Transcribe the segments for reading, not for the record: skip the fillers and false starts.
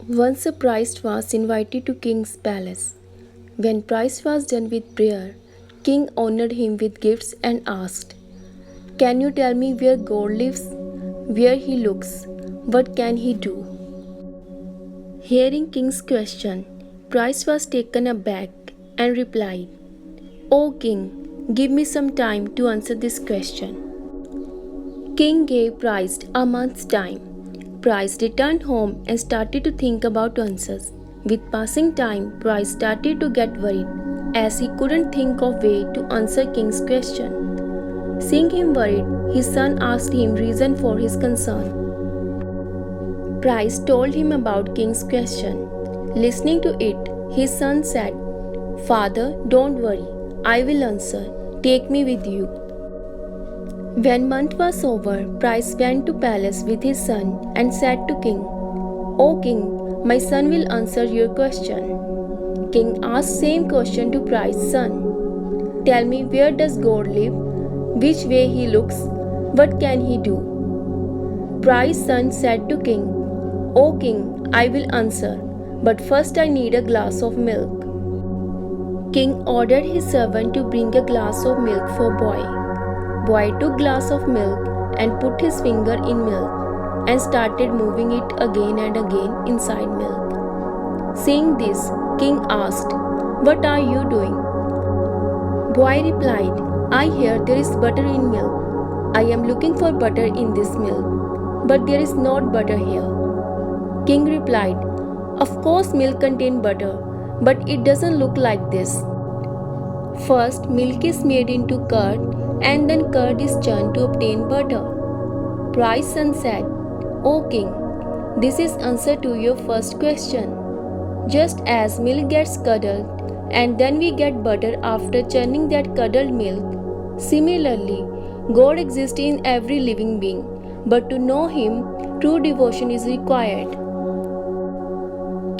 Once a priest was invited to king's palace. When priest was done with prayer, king honored him with gifts and asked, "Can you tell me where God lives? Where he looks? What can he do?" Hearing king's question, priest was taken aback and replied, "O king, give me some time to answer this question." King gave priest a month's time. Priest returned home and started to think about answers. With passing time, Price started to get worried as he couldn't think of way to answer King's question. Seeing him worried, his son asked him reason for his concern. Price told him about King's question. Listening to it, his son said, "Father, don't worry. I will answer. Take me with you." When month was over, Price went to palace with his son and said to King, "O king, my son will answer your question." King asked same question to Price's son. "Tell me, where does God live? Which way he looks? What can he do?" Price's son said to King, "O king, I will answer, but first I need a glass of milk." King ordered his servant to bring a glass of milk for boy. Boy took glass of milk and put his finger in milk and started moving it again and again inside milk. Seeing this, King asked, "What are you doing?" Boy replied, "I hear there is butter in milk. I am looking for butter in this milk, but there is not butter here." King replied, "Of course milk contains butter, but it doesn't look like this. First, milk is made into curd, and then curd is churned to obtain butter." Price's son said, "O king, this is answer to your first question. Just as milk gets curdled, and then we get butter after churning that curdled milk, similarly, God exists in every living being, but to know Him, true devotion is required."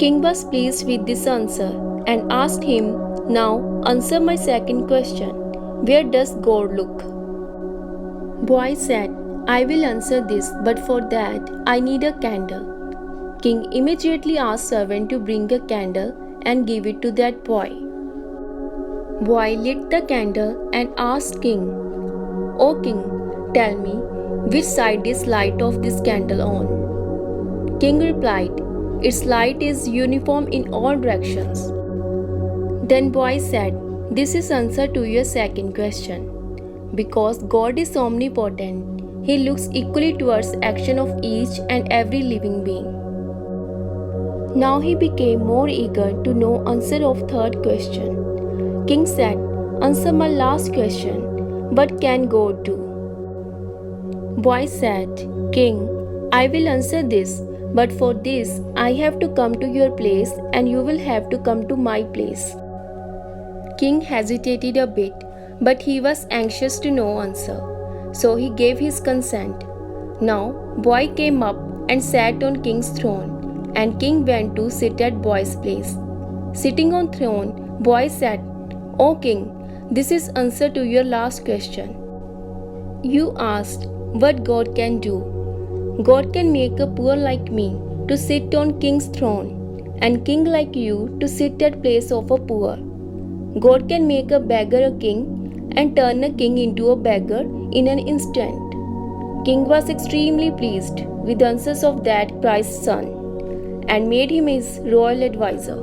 King was pleased with this answer and asked him, "Now answer my second question. Where does God look?" Boy said, "I will answer this, but for that I need a candle." King immediately asked servant to bring a candle and give it to that boy. Boy lit the candle and asked King, "O king, tell me, which side is light of this candle on?" King replied, "Its light is uniform in all directions." Then boy said, "This is answer to your second question. Because God is omnipotent, He looks equally towards action of each and every living being." Now he became more eager to know answer of third question. King said, "Answer my last question. What can God do?" Boy said, "King, I will answer this, but for this I have to come to your place and you will have to come to my place." King hesitated a bit, but he was anxious to know answer, so he gave his consent. Now boy came up and sat on King's throne, and King went to sit at boy's place. Sitting on throne, boy said, "O king, this is answer to your last question. You asked what God can do. God can make a poor like me to sit on King's throne, and king like you to sit at place of a poor. God can make a beggar a king and turn a king into a beggar in an instant." King was extremely pleased with the answers of that prized son and made him his royal advisor.